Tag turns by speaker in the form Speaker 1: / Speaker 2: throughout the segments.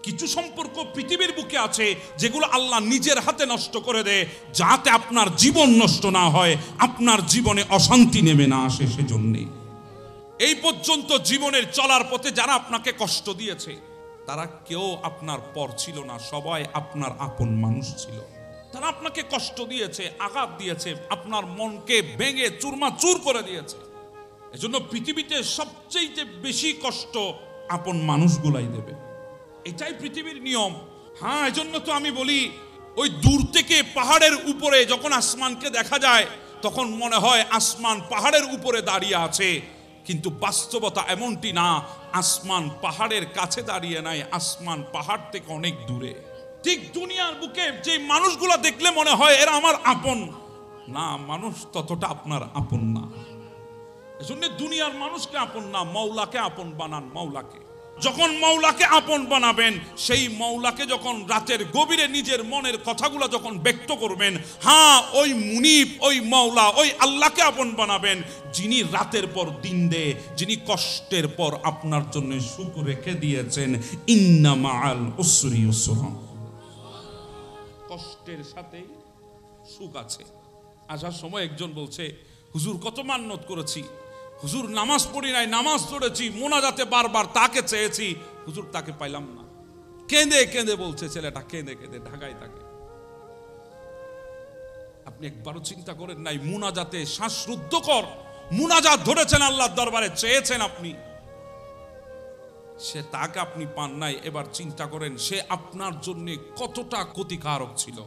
Speaker 1: কিছু সম্পর্ক পৃথিবীর বুকে আছে যেগুলো আল্লাহ নিজের হাতে নষ্ট করে দেয়, যাতে আপনার জীবন নষ্ট না হয়, আপনার জীবনে অশান্তি নেমে না আসে। সেজন্যে এই পর্যন্ত জীবনের চলার পথে যারা আপনাকে কষ্ট দিয়েছে তারা কেউ আপনার পর ছিল না, সবাই আপনার আপন মানুষ ছিল। তারা আপনাকে কষ্ট দিয়েছে, আঘাত দিয়েছে, আপনার মনকে ভেঙে চুরমাচুর করে দিয়েছে। এজন্য পৃথিবীতে সবচেয়ে বেশি কষ্ট আপন মানুষগুলাই দেবে, এটাই পৃথিবীর নিয়ম। হ্যাঁ, এজন্য তো আমি বলি, ওই দূর থেকে পাহাড়ের উপরে যখন আসমানকে দেখা যায় তখন মনে হয় আসমান পাহাড়ের উপরে দাঁড়িয়ে আছে, কিন্তু বাস্তবতা এমনটি না। আসমান পাহাড়ের কাছে দাঁড়িয়ে নাই, আসমান পাহাড় থেকে অনেক দূরে। ঠিক দুনিয়ার বুকে যে মানুষগুলো দেখলে মনে হয় এরা আমার আপন, না, মানুষ ততটা আপনার আপন না। এজন্য দুনিয়ার মানুষকে আপন না, মওলাকে আপন বানান। মওলাকে যখন মওলাকে আপন বানাবেন, সেই মওলাকে যখন রাতের গভীরে নিজের মনের কথাগুলো যখন ব্যক্ত করবেন, হ্যাঁ, ওই মুনিব, ওই মওলা, ওই আল্লাহকে আপন বানাবেন, যিনি রাতের পর দিন দেয়, যিনি কষ্টের পর আপনার জন্য সুখ রেখে দিয়েছেন। ইন্না মাআল উসরি ইউসরা, কষ্টের সাথে সুখ আছে। আসার সময় একজন বলছে, হুজুর কত মান্নত করেছি, হুজুর নামাজ পড়ি নাই, নামাজ পড়েছি, মোনাজাতে বারবার তাকে চেয়েছি, হুজুর তাকে পাইলাম না। কেঁদে কেঁদে বলছে ছেলেটা, কেঁদে কেঁদে ঢাকায় থাকে। আপনি একবারও চিন্তা করেন নাই, মোনাজাতে শ্বাসরুদ্ধকর মোনাজাত ধরেছেন, আল্লাহর দরবারে চেয়েছেন আপনি, সে তাকে আপনি পান নাই। এবার চিন্তা করেন সে আপনার জন্য কতটা ক্ষতিকারক ছিল,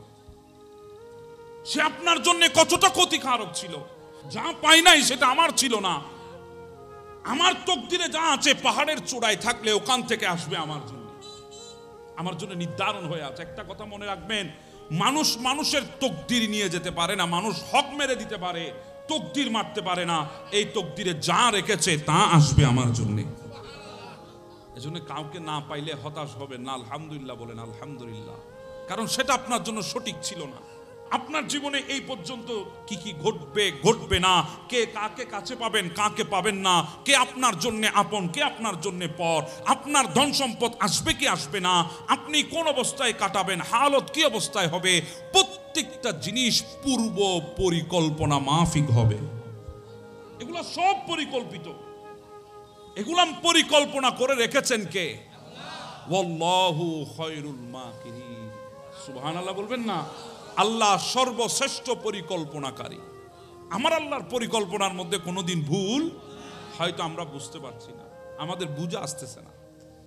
Speaker 1: সে আপনার জন্য কতটা ক্ষতিকারক ছিল। যা পাই নাই সেটা আমার ছিল না, আমার তকদিরে যা আছে পাহাড়ের চূড়ায় থাকলে ওখান থেকে আসবে আমার জন্য, আমার জন্য নির্ধারণ হয়ে আছে। একটা কথা মনে রাখবেন, মানুষ মানুষের তকদির নিয়ে যেতে পারে না, মানুষ হক মেরে দিতে পারে, তকদির মারতে পারে না। এই তকদিরে যা রেখেছে তা আসবে আমার জন্য। এজন্য কাউকে না পাইলে হতাশ হবেন না, আলহামদুলিল্লাহ বলেন, আলহামদুলিল্লাহ, কারণ সেটা আপনার জন্য সঠিক ছিল না। আপনার জীবনে এই পর্যন্ত কি কি ঘটবে ঘটবে না, কে কাকে কাছে পাবেন কাকে পাবেন না, কে আপনার জন্য আপন কে আপনার জন্য পর, আপনার ধন সম্পদ আসবে কি আসবে না, আপনি কোন অবস্থায় কাটাবেন, হালত কি অবস্থায় হবে, প্রত্যেকটা জিনিস পূর্ব পরিকল্পনা মাফিক হবে। এগুলা সব পরিকল্পিত, এগুলা পরিকল্পনা করে রেখেছেন কে? ওয়াল্লাহু খায়রুল মাকিরিন। সুবহানাল্লাহ বলবেন না? আল্লাহ সর্বশ্রেষ্ঠ পরিকল্পনাকারী। আমার আল্লাহর পরিকল্পনার মধ্যে কোনোদিন ভুল হয়তো আমরা বুঝতে পারছি না, আমাদের বুঝা আসতেছে না।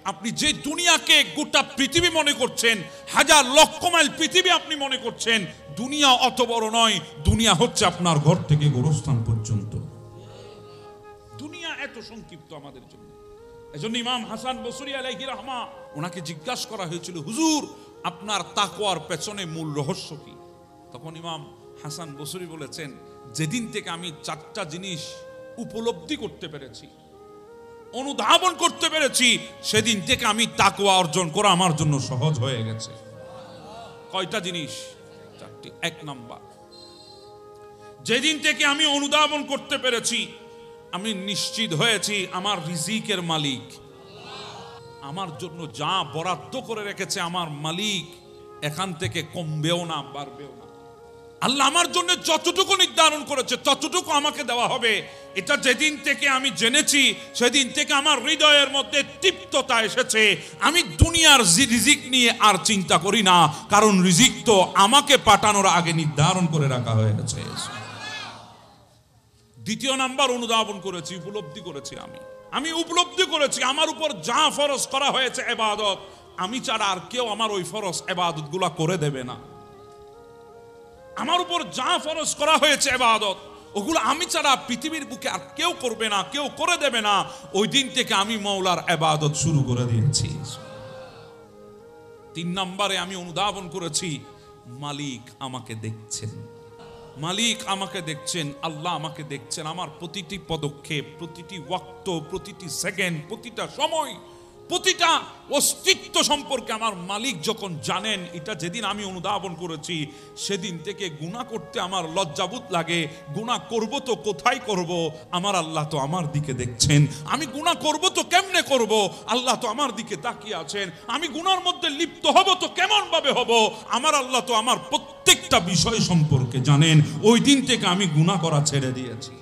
Speaker 1: আপনি যে দুনিয়াকে গোটা পৃথিবী মনে করছেন, হাজার লক্ষ মাইল পৃথিবী আপনি মনে করছেন, দুনিয়া অত বড় নয়। দুনিয়া হচ্ছে আপনার ঘর থেকে গোরস্থান পর্যন্ত। দুনিয়া এত সংক্ষিপ্ত আমাদের জন্য। এজন্য ইমাম হাসান বসরি আলাইহি রাহমা, ওনাকে জিজ্ঞাসা করা হয়েছিল, হুজুর আপনার তাকওয়ার পেছনে মূল রহস্য কি? তখন ইমাম হাসান বসরি বলেছেন, যেদিন থেকে আমি চারটা জিনিস উপলব্ধি করতে পেরেছি, অনুধাবন করতে পেরেছি, সেদিন থেকে আমি তাকওয়া অর্জন করা আমার জন্য সহজ হয়ে গেছে। কয়টা জিনিস? চারটি। এক নাম্বার, যেদিন থেকে আমি অনুধাবন করতে পেরেছি, আমি নিশ্চিত হয়েছি আমার রিজিকের মালিক, আমার জন্য যা বরাদ্দ করে রেখেছে আমার মালিক, এখান থেকে কমবেও না বাড়বেও না। আল্লাহ আমার জন্য যতটুকু নির্ধারণ করেছে ততটুকু আমাকে দেওয়া হবে। এটা যেদিন থেকে আমি জেনেছি, সেদিন থেকে আমার হৃদয়ের মধ্যে তৃপ্ততা এসেছে। আমি দুনিয়ার রিজিক নিয়ে আর চিন্তা করি না, কারণ রিজিক তো আমাকে পাঠানোর আগে নির্ধারণ করে রাখা হয়ে গেছে। দ্বিতীয় নাম্বার, অনুধাবন করেছি, উপলব্ধি করেছি। আমি উপলব্ধি করেছি আমার উপর যা ফরজ করা হয়েছে ইবাদত, আমি ছাড়া আর কেউ আমার ওই ফরজ ইবাদত গুলা করে দেবে না। আমার উপর যা ফরজ করা হয়েছে ইবাদত, ওগুলো আমি ছাড়া পৃথিবীর বুকে আর কেউ করবে না, কেউ করে দেবে না। ওই দিন থেকে আমি মওলার ইবাদত শুরু করে দিয়েছি। তিন নম্বরে আমি অনুধাবন করেছি, মালিক আমাকে দেখছেন, মালিক আমাকে দেখছেন, আল্লাহ আমাকে দেখছেন। আমার প্রতিটি পদক্ষেপ, প্রতিটি ওয়াক্ত, প্রতিটি সেকেন্ড, প্রতিটা সময় প্রতিটা অস্তিত্ব সম্পর্কে আমার মালিক যখন জানেন, এটা যেদিন আমি অনুধাবন করেছি সেদিন থেকে গুনাহ করতে আমার লজ্জাবোধ লাগে। গুনাহ করব তো কোথায় করব? আমার আল্লাহ তো আমার দিকে দেখছেন। আমি গুনাহ করব তো কেমনে করব? আল্লাহ তো আমার দিকে তাকিয়ে আছেন। আমি গুনার মধ্যে লিপ্ত হব তো কেমন ভাবে হব? আমার আল্লাহ তো আমার প্রত্যেকটা বিষয় সম্পর্কে জানেন। ওই দিন থেকে আমি গুনাহ করা ছেড়ে দিয়েছি।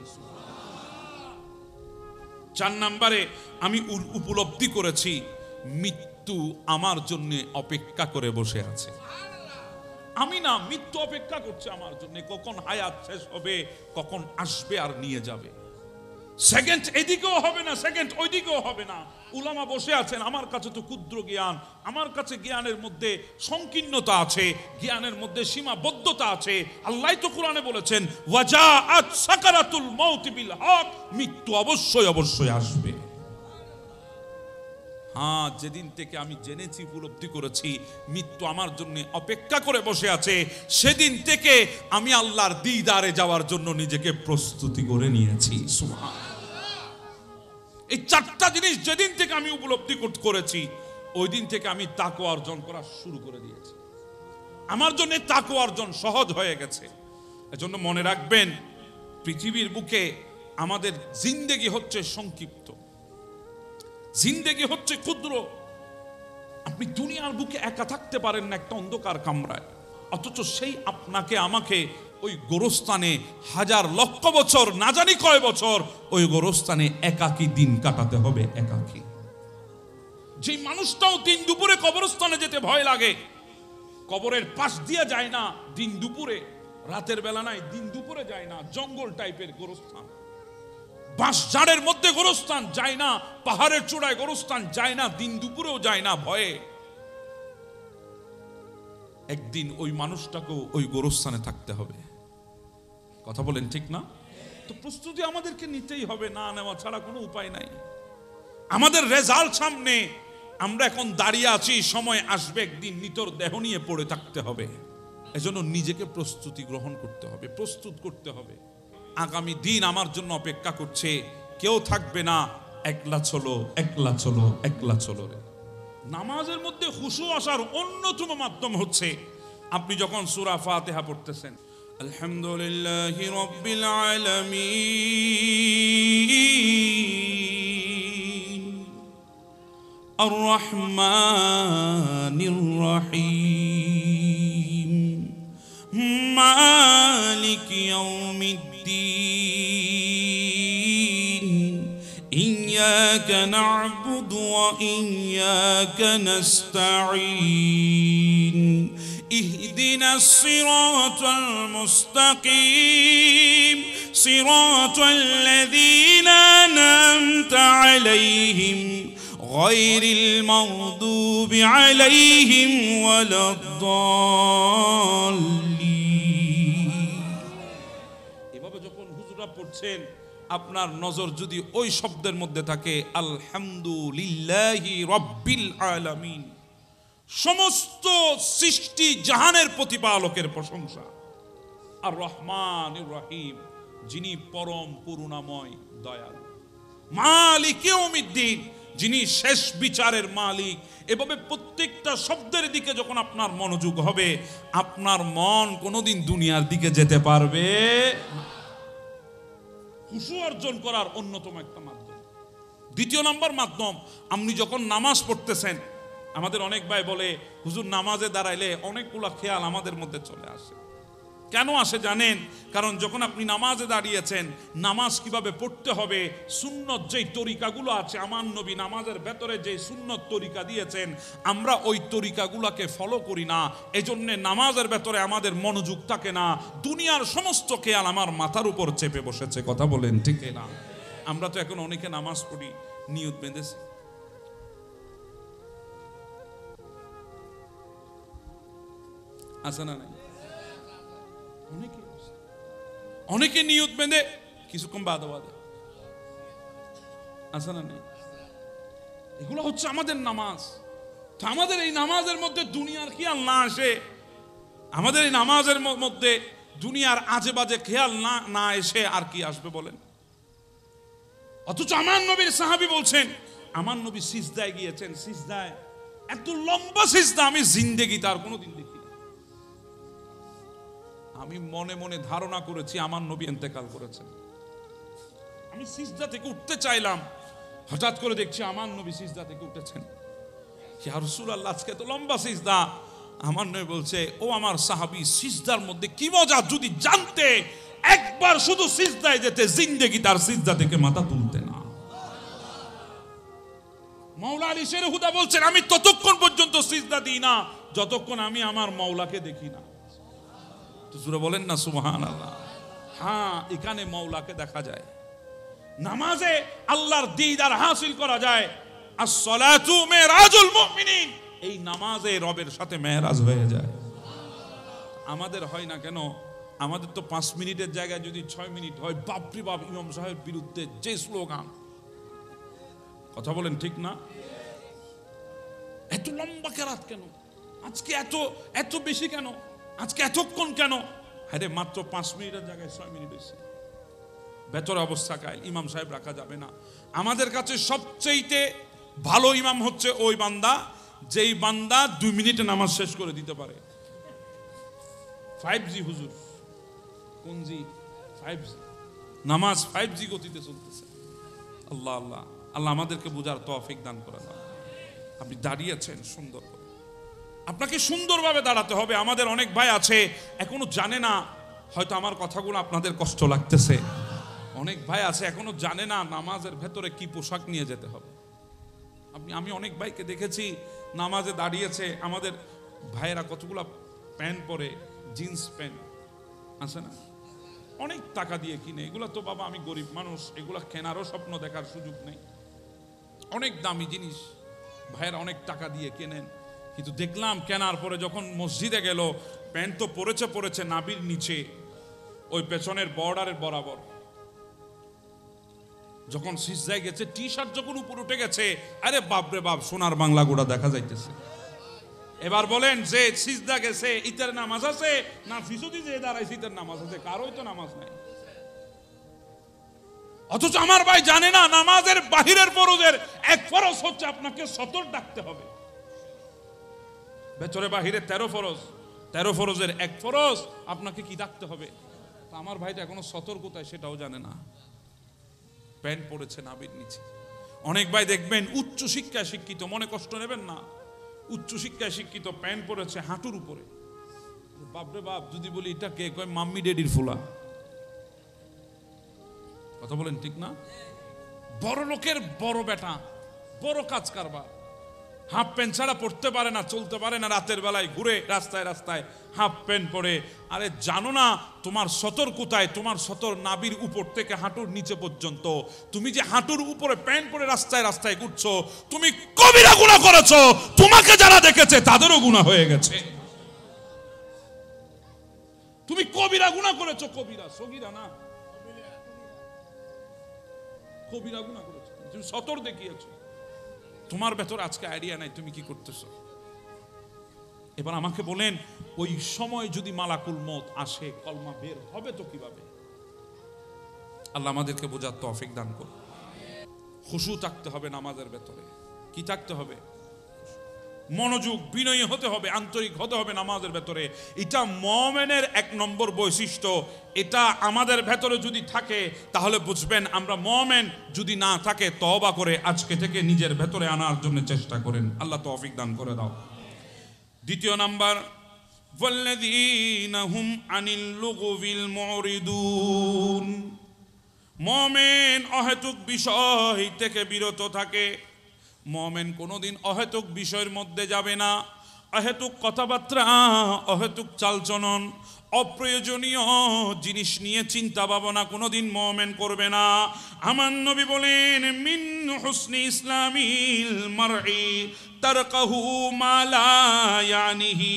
Speaker 1: 4 নম্বরে আমি উপলব্ধি করেছি মৃত্যু আমার জন্য অপেক্ষা করে বসে আছে। আমি না, মৃত্যু অপেক্ষা করছে আমার জন্য। কখন হায়াত শেষ হবে, কখন আসবে আর নিয়ে যাবে। সেকেন্ড এদিকেও হবে না, সেকেন্ড ওইদিকেও হবে না। উলামা বসে আছেন, আমার কাছে তো ক্ষুদ্র জ্ঞান, আমার কাছে জ্ঞানের মধ্যে সংকীর্ণতা আছে, জ্ঞানের মধ্যে সীমাবদ্ধতা আছে। আল্লাহ তো কোরআনে বলেছেন ওয়াজাআত সাকারাতুল মাউত বিল হক, মৃত্যু অবশ্যই অবশ্যই আসবে। হ্যাঁ, যেদিন থেকে আমি জেনেছি, উপলব্ধি করেছি মৃত্যু আমার জন্য অপেক্ষা করে বসে আছে, সেদিন থেকে আমি আল্লাহর দিদারে যাওয়ার জন্য নিজেকে প্রস্তুতি করে নিয়েছি। সুবহানাল্লাহ। এই 4টা জিনিস যেদিন থেকে আমি উপলব্ধি করেছি, ওই দিন থেকে আমি তাকওয়া অর্জন করা শুরু করে দিয়েছি। আমার জন্য তাকওয়া অর্জন সহজ হয়ে গেছে। এজন্য মনে রাখবেন, পৃথিবীর বুকে আমাদের জিন্দেগি হচ্ছে সংক্ষিপ্ত, জিন্দেগি হচ্ছে ক্ষুদ্র। আপনি দুনিয়ার বুকে একা থাকতে পারেন না একটা অন্ধকার কামরায়, অথচ সেই আপনাকে আমাকে ওই গোরস্থানে হাজার লক্ষ বছর, না জানি কয় বছর, ওই গোরস্থানে একাকী দিন কাটাতে হবে। একাকী। যে মানুষটাও দিন দুপুরে কবরস্থানে যেতে ভয় লাগে, কবরের পাশ দিয়ে যায় না দিন দুপুরে, রাতের বেলা নাই, দিন দুপুরে যায় না, জঙ্গল টাইপের গোরস্থান, বাঁশঝাড়ের মধ্যে গোরস্থান যায় না, পাহাড়ের চূড়ায় গোরস্থান যায় না, দিন দুপুরেও যায় না ভয়ে। একদিন ওই মানুষটাকেও ওই গোরস্থানে থাকতে হবে। কথা বলেন ঠিক না? তো প্রস্তুতি আমাদেরকে নিতেই হবে, না নেওয়া ছাড়া কোনো উপায় নাই। আমাদের রেজাল্ট সামনে, আমরা এখন দাঁড়িয়ে আছি, সময় আসবে একদিন নিতর দেহ নিয়ে পড়ে থাকতে হবে। এজন্য নিজেকে প্রস্তুতি গ্রহণ করতে হবে, প্রস্তুত করতে হবে। আগামী দিন আমার জন্য অপেক্ষা করছে, কেউ থাকবে না, একলা চলো, একলা চলো, একলা চলো রে। নামাজের মধ্যে খুশু আসার অন্যতম মাধ্যম হচ্ছে আপনি যখন সূরা ফাতিহা পড়তেছেন, আলহামদুলিল্লাহি রাব্বিল আলামিন আর রহমানির রহিম মালিক ইয়াউমিদ্দিন ইয়্যাকা না'বুদু ওয়া ইয়্যাকা নাস্তাঈন ইহদিনাস সিরাতাল মুস্তাকিম সিরাতাল লাযীনা আন'আমতা আলাইহিম গায়রিল মাগদুবি আলাইহিম ওয়ালাদ-দাল্লিন। এভাবে যখন হুজুরা পড়ছেন, আপনার নজর যদি ওই শব্দের মধ্যে থাকে, আলহামদুলিল্লাহি রাব্বিল আলামিন, সমস্ত সৃষ্টি জাহানের প্রতিপালকের প্রশংসা, আর রহমানির রহিম, যিনি পরম করুণাময় দয়ালু, মালিক ইয়াউমিদ্দিন, যিনি শেষ বিচারের মালিক। এভাবে প্রত্যেকটা শব্দের দিকে যখন আপনার মনোযোগ হবে, আপনার মন কোনোদিন দুনিয়ার দিকে যেতে পারবে না। খুশু অর্জন করার অন্যতম একটা মাধ্যম। দ্বিতীয় নম্বর মাধ্যম, আপনি যখন নামাজ পড়তেছেন, আমাদের অনেক ভাই বলে হুজুর নামাজে দাঁড়াইলে অনেকগুলো খেয়াল আমাদের মধ্যে চলে আসে। কেন আসে জানেন? কারণ যখন আপনি নামাজে দাঁড়িয়েছেন, নামাজ কিভাবে পড়তে হবে, সুন্নত যেই তরিকাগুলো আছে, আমার নবী নামাজের ভেতরে যে সুন্নত তরিকা দিয়েছেন, আমরা ওই তরিকাগুলোকে ফলো করি না। এজন্য নামাজের ভেতরে আমাদের মনোযোগ থাকে না, দুনিয়ার সমস্ত খেয়াল আমার মাথার উপর চেপে বসেছে। কথা বলেন ঠিক না? আমরা তো এখন অনেকে নামাজ পড়ি, নিয়ত বেঁধেছি, আছে না নাই? অনেকে নিয়ত বেঁধে কিছুক্ষণ বাদে বাদে, আছে না নেই? এগুলো হচ্ছে আমাদের নামাজ। তো আমাদের এই নামাজের মধ্যে দুনিয়ার খেয়াল না আসে, আমাদের এই নামাজের মধ্যে দুনিয়ার আজে বাজে খেয়াল না এসে আর কি আসবে বলেন? অথচ আমার নবীর সাহাবী বলছেন, আমার নবী সিজদায় গিয়েছেন, সিজদায় এত লম্বা সিজদা আমি জিন্দেগি তার কোনোদিন দেখি না। আমি মনে মনে ধারণা করেছি আমার নবী ইন্তেকাল করেছেন। আমি সিজদা থেকে উঠতে চাইলাম, হঠাৎ করে দেখছি আমার নবী সিজদা থেকে উঠেছেন। ইয়া রাসূলুল্লাহ, আজকে তো লম্বা সিজদা। আমার নবী বলছে, ও আমার সাহাবী, সিজদার মধ্যে কি মজা যদি জানতে, একবার শুধু সিজদায় যেতে জিন্দেগি তার সিজদা থেকে মাথা তুলতে না। মাওলা আলী শের হুদা বলছেন, আমি ততক্ষণ পর্যন্ত সিজদা দিই না যতক্ষণ আমি আমার মাওলাকে দেখি না। তো জোরে বলেন না সুবহানাল্লাহ। হ্যাঁ, এখানে মাওলাকে দেখা যায়, নামাজে আল্লাহর দিদার হাসিল করা যায়। আস-সালাতু মিরাজুল মুমিনিন, এই নামাজে রবের সাথে মেরাজ হয়ে যায়। আমাদের হয় না কেন? আমাদের তো 5 মিনিটের জায়গায় যদি 6 মিনিট হয়, বাপরে বাপ, ইমাম সাহেবের বিরুদ্ধে যে স্লোগান। কথা বলেন ঠিক না? এত লম্বা কেরাত কেন আজকে? এত বেশি কেন আজকে? এতক্ষণ কেন? আরে মাত্র 5 মিনিটের জায়গায় 6 মিনিট বেশি। ভেতরে অবস্থা কায়, ইমাম সাহেব রাখা যাবে না। আমাদের কাছে সবচেয়ে ভালো ইমাম হচ্ছে ওই বান্দা, যেই বান্দা 2 মিনিটে নামাজ শেষ করে দিতে পারে। 5G হুজুর, কোন জি? 5G নামাজ 5G গতিতে চলতেছে। আল্লাহ আল্লাহ আল্লাহ আমাদেরকে বোঝার তৌফিক দান করেন। আপনি দাঁড়িয়েছেন সুন্দর করে, আপনাকে সুন্দরভাবে দাঁড়াতে হবে। আমাদের অনেক ভাই আছে এখনো জানে না, হয়তো আমার কথাগুলো আপনাদের কষ্ট লাগতেছে। অনেক ভাই আছে এখনো জানে না নামাজের ভেতরে কি পোশাক নিয়ে যেতে হবে। আমি অনেক ভাইকে দেখেছি নামাজে দাঁড়িয়েছে, আমাদের ভাইয়েরা কতগুলা প্যান্ট পরে, জিন্স প্যান্ট আছে না, অনেক টাকা দিয়ে কিনে। এগুলা তো বাবা, আমি গরিব মানুষ, এগুলা কেনারও স্বপ্ন দেখার সুযোগ নেই। অনেক দামি জিনিস ভাইয়েরা অনেক টাকা দিয়ে কেনেন, কিন্তু দেখলাম কেনার পরে যখন মসজিদে গেল, প্যান্ট তো পরেছে নাভির নিচে, ওই পেছনের বর্ডারের বরাবর। যখন সিজদায় গেছে, টি শার্ট যখন উপর উঠে গেছে, আরে বাপরে বাপ, সোনার বাংলা গোড়া দেখা যাইতেছে। এবার বলেন, যে সিজদা গেছে ইতার নামাজ আছে না? ফিসুদি যে দাঁড়াইছে ইতার নামাজ আছে? কারোই তো নামাজ নাই। অথচ আমার ভাই জানে না নামাজের বাহিরের ফরজের এক ফরজ হচ্ছে আপনাকে সতর ডাকতে হবে। ভেতরে বাহিরে 13 ফরজ, 13 ফরজের এক ফরজ আপনাকে কি ডাকতে হবে। আমার ভাইটা এখনো সতর কোথায় সেটাও জানে না, প্যান্ট পড়েছে নাভির নিচে। অনেক ভাই দেখবেন উচ্চ শিক্ষায় শিক্ষিত, মনে কষ্ট নেবেন না, উচ্চ শিক্ষায় শিক্ষিত, প্যান্ট পড়েছে হাঁটুর উপরে। বাপরে বাপ, যদি বলি এটা কে, কয় মাম্মি ডেডির ফুলা। কথা বলেন ঠিক না? বড় লোকের বড় বেটা, বড় কাজ কারবার, হাফ প্যান্ট ছাড়া পড়তে পারে না, চলতে পারে না, রাতের বেলায় ঘুরে রাস্তায় রাস্তায় হাফ প্যান্ট পরে। আরে জানো না তোমার সতর কোথায়? তোমার সতর নাভির উপর থেকে হাঁটুর নিচে পর্যন্ত। তুমি যে হাঁটুর উপরে প্যান্ট পরে রাস্তায় রাস্তায় ঘুরছো, তুমি কবিরা গুনাহ করেছো। তোমাকে যারা দেখেছে তাদেরও গুনাহ হয়ে গেছে। তুমি কবিরা গুনাহ করেছো, কবিরা, সগীরা না, কবিরা গুনাহ করেছো। তুমি সতর দেখিয়েছো, তোমার ভেতর আজকে আইডিয়া নাই তুমি কি করতেছো। এবার আমাকে বলেন, ওই সময় যদি মালাকুল মউত আসে, কলমা বের হবে তো কিভাবে? আল্লাহ আমাদেরকে বোঝার তৌফিক দান করুন। খুশু থাকতে হবে নামাজের ভেতরে। কি থাকতে হবে? মনোযোগ, বিনয়ী হতে হবে, আন্তরিক হতে হবে নামাজের ভেতরে। এটা মুমিনের 1 নম্বর বৈশিষ্ট্য। এটা আমাদের ভেতরে যদি থাকে তাহলে বুঝবেন আমরা মুমিন। যদি না থাকে তওবা করে আজকে থেকে নিজের ভেতরে আনার জন্য চেষ্টা করেন। আল্লাহ তৌফিক দান করে দাও। দ্বিতীয় নাম্বার, ওয়াল্লাযীনা হুম আনিল লুগুবিল মুরিদুন। মুমিন অহেতুক বিষয় থেকে বিরত থাকে। মুমিন কোনোদিন অহেতুক বিষয়ের মধ্যে যাবে না। অহেতুক কথাবার্তা, অহেতুক চালচলন, অপ্রয়োজনীয় জিনিস নিয়ে চিন্তা ভাবনা কোনোদিন মুমিন করবে না। আমার নবী বলেন, মিন হুসনি ইসলামিল মারই তারকাহু মা লা ইয়ানিহি।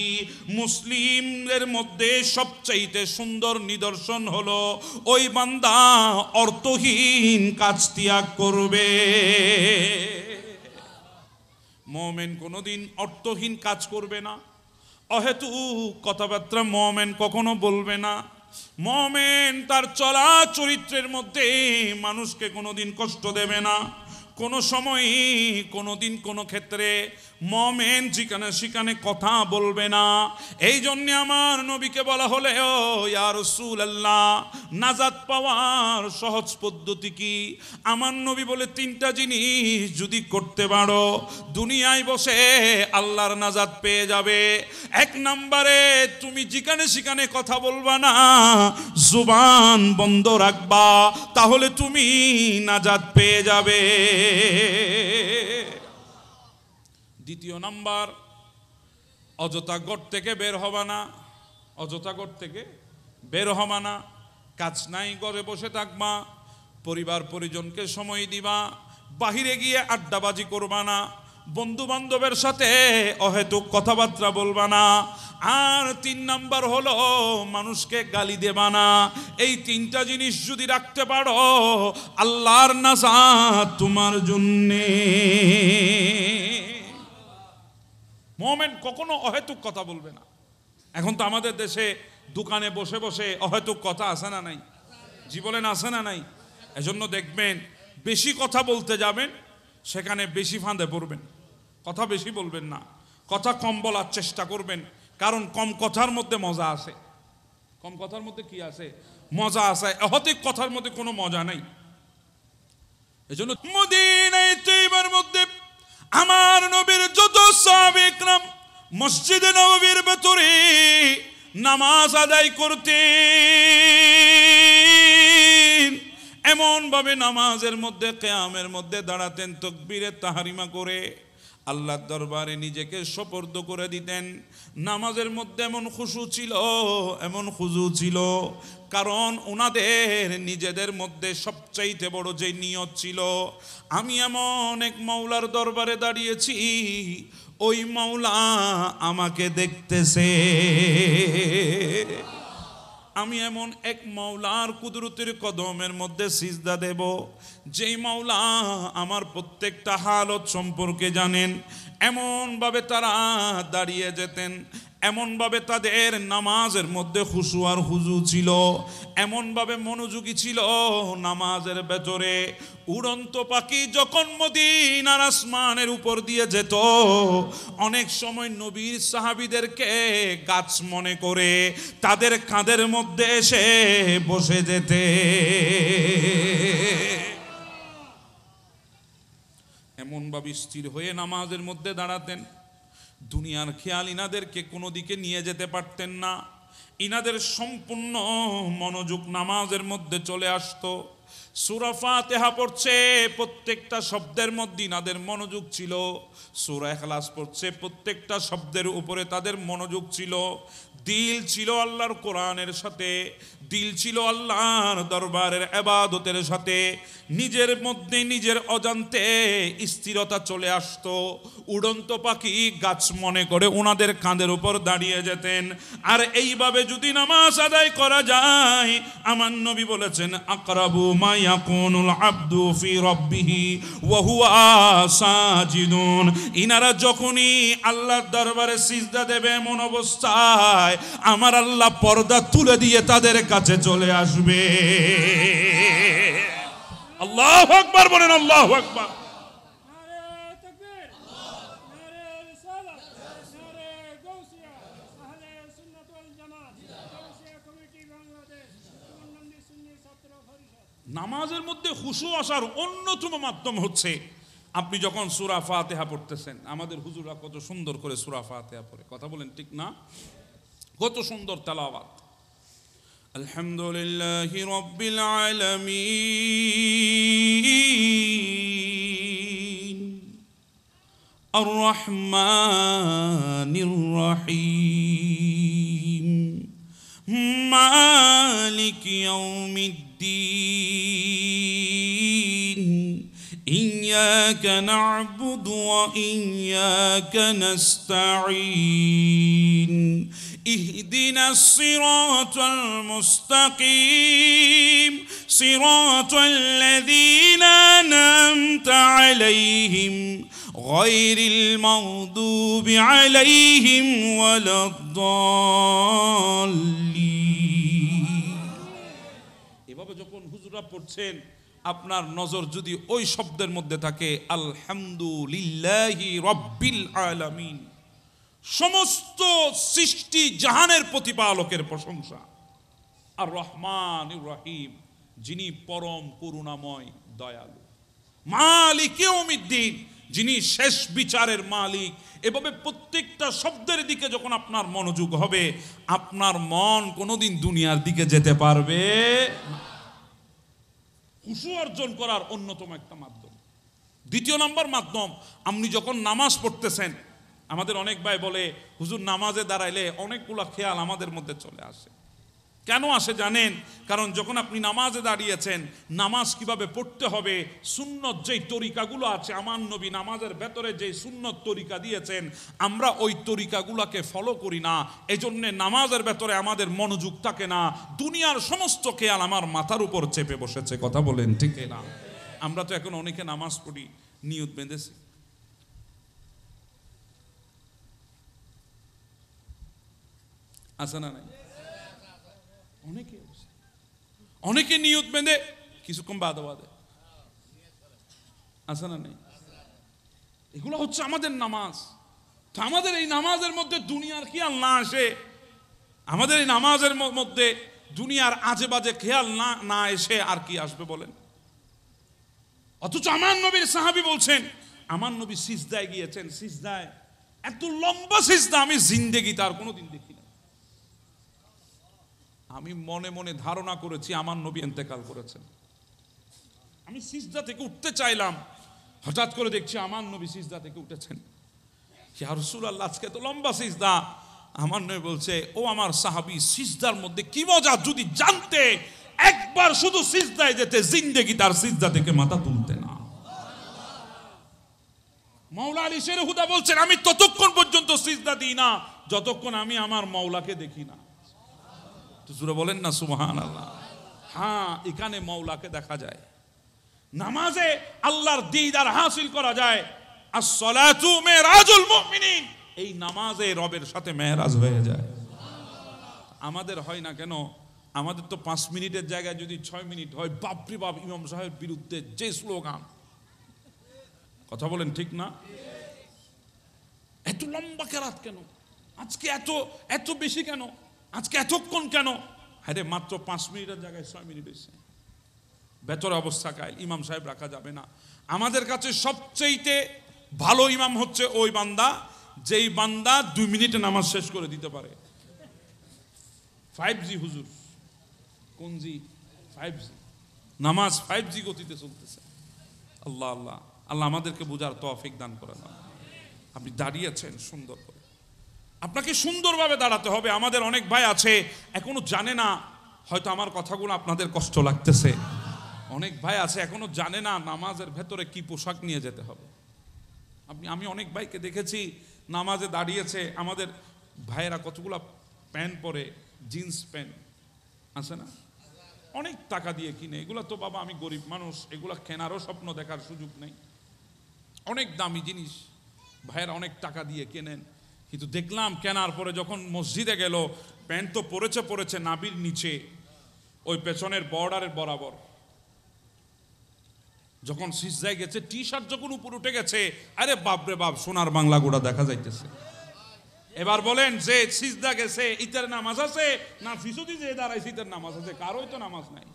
Speaker 1: মুসলিমদের মধ্যে সবচাইতে সুন্দর নিদর্শন হলো ওই বান্দা অর্থহীন কাজ ত্যাগ করবে। মুমিন কোনোদিন অর্থহীন কাজ করবে না, অহেতুক কথাবার্তা মুমিন কখনো বলবে না। মুমিন তার চলা চরিত্রের মধ্যে মানুষকে কোনোদিন কষ্ট দেবে না। কোনো সময় কোনো দিন কোনো ক্ষেত্রে মুমিন যেখানে সেখানে কথা বলবে না। এই জন্য আমার নবীকে বলা হলে ও ইয়া রাসূলুল্লাহ নাজাত পাওয়ার সহজ পদ্ধতি কি? আমার নবী বলে তিনটা জিনিস যদি করতে পারো দুনিয়ায় বসে আল্লাহর নাজাত পেয়ে যাবে। এক নম্বরে তুমি যেখানে সেখানে কথা বলবা না, জুবান বন্ধ রাখবা, তাহলে তুমি নাজাত পেয়ে যাবে। দ্বিতীয় নাম্বার, অযথা ঘর থেকে বের হবা না, অযথা ঘর থেকে বের হবা না, কাজ নাই ঘরে বসে থাকবা, পরিবার পরিজনকে সময় দিবা, বাহিরে গিয়ে আড্ডাবাজি করবা না, বন্ধু বান্ধবের সাথে অহেতুক কথাবার্তা বলবা না। আর তিন নাম্বার হলো মানুষকে গালি দেবা না। এই তিনটা জিনিস যদি রাখতে পারো আল্লাহর নাজাত তোমার জন্যে। মুমিন কখনো অহেতুক কথা বলবে না। এখন তো আমাদের দেশে দোকানে বসে বসে অহেতুক কথা আছে না নাই? জীবনে আছে না নাই? এজন্য দেখবেন বেশি কথা বলতে যাবেন সেখানে বেশি ফাঁদে পড়বেন। কথা বেশি বলবেন না, কথা কম বলার চেষ্টা করবেন, কারণ কম কথার মধ্যে মজা আছে। কম কথার মধ্যে কি আছে? মজা আছে। অহেতুক কথার মধ্যে কোনো মজা নাই। এজন্য মদিনায় তৈবার মধ্যে আমার নবীর যত সাহাবায়ে কেরাম মসজিদে নববীর ভেতরে নামাজ আদায় করতেন, এমন ভাবে নামাজের মধ্যে কিয়ামের মধ্যে দাঁড়াতেন, তাকবীরে তাহরিমা করে আল্লাহর দরবারে নিজেকে সুপর্দ করে দিতেন। নামাজের মধ্যে এমন খুশু ছিল, এমন খুজু ছিল, কারণ ওনাদের নিজেদের মধ্যে সবচাইতে বড় যে নিয়ত ছিল, আমি এমন এক মাওলার দরবারে দাঁড়িয়েছি, ওই মাওলা আমাকে দেখতেছে। আমি এমন এক মাওলার কুদরতের কদমের মধ্যে সিজদা দেব, যেই মাওলা আমার প্রত্যেকটা হালত সম্পর্কে জানেন। এমন ভাবে তারা দাঁড়িয়ে যেতেন, এমন ভাবে তাদের নামাজের মধ্যে খুশু আর হুজু ছিল, এমন ভাবে মনোযোগী ছিল নামাজের ভেতরে। উড়ন্ত পাখি যখন মদিনার আসমানের উপর দিয়ে যেত, অনেক সময় নবীর সাহাবীদেরকে গাছ মনে করে তাদের কাঁধের মধ্যে এসে বসে যেতে। এমন ভাবে স্থির হয়ে নামাজের মধ্যে দাঁড়াতেন, দুনিয়ার খেয়াল ইনাদেরকে কোনো দিকে নিয়ে যেতে পারতেন না। ইনাদের সম্পূর্ণ মনোযোগ নামাজের মধ্যে চলে আসতো। সূরা ফাতিহা পড়ছে, প্রত্যেকটা শব্দের মধ্যে ইনাদের মনোযোগ ছিল। সূরা ইখলাস পড়ছে, প্রত্যেকটা শব্দের উপরে তাদের মনোযোগ ছিল। দিল ছিল আল্লাহর কোরআনের সাথে, দিল ছিল আল্লাহর দরবারের ইবাদতের সাথে। নিজের মধ্যে নিজের অজান্তে স্থিরতা চলে আসতো। উড়ন্ত পাখি গাছ মনে করে ওনাদের কাঁধের উপর দাঁড়িয়ে যেতেন। আর এইভাবে যদি নামাজ আদায় করা যায়, আমার নবী বলেছেন আকরাবু মা ইয়াকুনুল আবদু ফি রাব্বিহি ওয়া হুয়া সাজিদুন। ইনারা যখনই আল্লাহর দরবারে সিজদা দেবে এমন অবস্থায় আমার আল্লাহ পর্দা তুলে দিয়ে তাদের কাছে চলে আসবে। আল্লাহু আকবার বলেন, আল্লাহু আকবার। নামাজের মধ্যে খুশু আসার অন্যতম মাধ্যম হচ্ছে আপনি যখন সূরা ফাতিহা পড়তেছেন। আমাদের হুজুররা কত সুন্দর করে সূরা ফাতিহা পড়ে, কথা বলেন ঠিক না? কত সুন্দর তেলাওয়াত। আলহামদুলিল্লাহি রাব্বিল আলামিন আর রহমানির রহিম মালিক ইয়াউমিদ্দিন ইয়্যাকা না'বুদু ওয়া ইয়্যাকা নাস্তাঈন اهدنا الصراط المستقيم صراط الذين أنعمت عليهم غير المغضوب عليهم ولا الضالين। এভাবে যখন হুজুররা পড়ছেন আপনার নজর যদি ওই শব্দের মধ্যে থাকে আলহামদুলিল্লাহি রাব্বিল আলামিন, সমস্ত সৃষ্টি জাহানের প্রতিপালকের প্রশংসা, আর রহমানির রহিম, যিনি পরম করুণাময় দয়ালু, মালিক ইয়াউমিদ্দিন, যিনি শেষ বিচারের মালিক। এভাবে প্রত্যেকটা শব্দের দিকে যখন আপনার মনোযোগ হবে, আপনার মন কোনোদিন দুনিয়ার দিকে যেতে পারবে না। খুশু অর্জন করার অন্যতম একটা মাধ্যম। দ্বিতীয় নম্বর মাধ্যম, আপনি যখন নামাজ পড়তেছেন, আমাদের অনেক ভাই বলে হুজুর নামাজে দাঁড়াইলে অনেকগুলো খেয়াল আমাদের মধ্যে চলে আসে। কেন আসে জানেন? কারণ যখন আপনি নামাজে দাঁড়িয়েছেন, নামাজ কিভাবে পড়তে হবে, সুন্নত যেই তরিকাগুলো আছে, আমার নবী নামাজের ভেতরে যে সুন্নত তরিকা দিয়েছেন, আমরা ওই তরিকাগুলোকে ফলো করি না। এজন্যে নামাজের ভেতরে আমাদের মনোযোগ থাকে না, দুনিয়ার সমস্ত খেয়াল আমার মাথার উপর চেপে বসেছে। কথা বলেন ঠিক না? আমরা তো এখন অনেকে নামাজ পড়ি নিয়ত বেঁধেছি, আছে না নাই? অনেকে নিয়ত বেঁধে কিছুক্ষণ বাদে বাদে, আছে না নেই? এগুলো হচ্ছে আমাদের নামাজ। তো আমাদের এই নামাজের মধ্যে দুনিয়ার খেয়াল না আসে, আমাদের এই নামাজের মধ্যে দুনিয়ার আজে বাজে খেয়াল না এসে আর কি আসবে বলেন? অথচ আমার নবীর সাহাবী বলছেন, আমার নবী সিজদায় গিয়েছেন, সিজদায় এত লম্বা সিজদা আমি জিন্দেগি তার কোনোদিন দেখি না। আমি মনে মনে ধারণা করেছি আমার নবী ইন্তেকাল করেছেন। আমি সিজদা থেকে উঠতে চাইলাম, হঠাৎ করে দেখছি আমার নবী সিজদা থেকে উঠেছেন। ইয়া রাসূলুল্লাহ, আজকে তো লম্বা সিজদা। আমার নবী বলছে, ও আমার সাহাবী, সিজদার মধ্যে কি মজা যদি জানতে, একবার শুধু সিজদায় যেতে, জিন্দেগি তার সিজদা থেকে মাথা তুলতে না। মাওলা আলী শের হুদা বলছেন, আমি ততক্ষণ পর্যন্ত সিজদা দিই না যতক্ষণ আমি আমার মাওলাকে দেখি না। তো জোরে বলেন না সুবহানাল্লাহ। হ্যাঁ, এখানে মাওলাকে দেখা যায়, নামাজে আল্লাহর দিদার হাসিল করা যায়। আস-সালাতু মিরাজুল মুমিনিন, এই নামাজে রবের সাথে মেরাজ হয়ে যায়। আমাদের হয় না কেন? আমাদের তো 5 মিনিটের জায়গায় যদি 6 মিনিট হয়, বাপরে বাপ, ইমাম সাহেবের বিরুদ্ধে যে স্লোগান। কথা বলেন ঠিক না? এত লম্বা কেরাত কেন আজকে? এত বেশি কেন আজকে? এতক্ষণ কেন? আরে মাত্র 5 মিনিটের জায়গায় 6 মিনিট হয়েছে। ভেতরে অবস্থা কাইল, ইমাম সাহেব রাখা যাবে না। আমাদের কাছে সবচেয়ে ভালো ইমাম হচ্ছে ওই বান্দা, যেই বান্দা 2 মিনিটে নামাজ শেষ করে দিতে পারে। 5G হুজুর, কোন জি? 5G নামাজ 5G গতিতে চলতেছে। আল্লাহ আল্লাহ আল্লাহ আমাদেরকে বোঝার তৌফিক দান করেন। আপনি দাঁড়িয়েছেন সুন্দর করে, আপনাকে সুন্দরভাবে দাঁড়াতে হবে। আমাদের অনেক ভাই আছে এখনো জানে না, হয়তো আমার কথাগুলো আপনাদের কষ্ট লাগতেছে। অনেক ভাই আছে এখনো জানে না নামাজের ভেতরে কি পোশাক নিয়ে যেতে হবে। আমি অনেক ভাইকে দেখেছি নামাজে দাঁড়িয়েছে, আমাদের ভাইয়েরা কতগুলো প্যান্ট পরে, জিন্স প্যান্ট আছে না, অনেক টাকা দিয়ে কিনে। এগুলো তো বাবা, আমি গরিব মানুষ, এগুলো কেনারও স্বপ্ন দেখার সুযোগ নেই। অনেক দামি জিনিস ভাইয়েরা অনেক টাকা দিয়ে কেনেন, কিন্তু দেখলাম কেনার পরে যখন মসজিদে গেল, প্যান্ট তো পরেছে নাভির নিচে, ওই পেছনের বর্ডারের বরাবর। যখন সিজদায় গেছে, টি শার্ট যখন উপর উঠে গেছে, আরে বাপরে বাপ, সোনার বাংলা গোড়া দেখা যাইতেছে। এবার বলেন, যে সিজদা গেছে ইতার নামাজ আছে না? ফিসুদি যে দাঁড়াইছে ইতার নামাজ আছে? কারোই তো নামাজ নাই।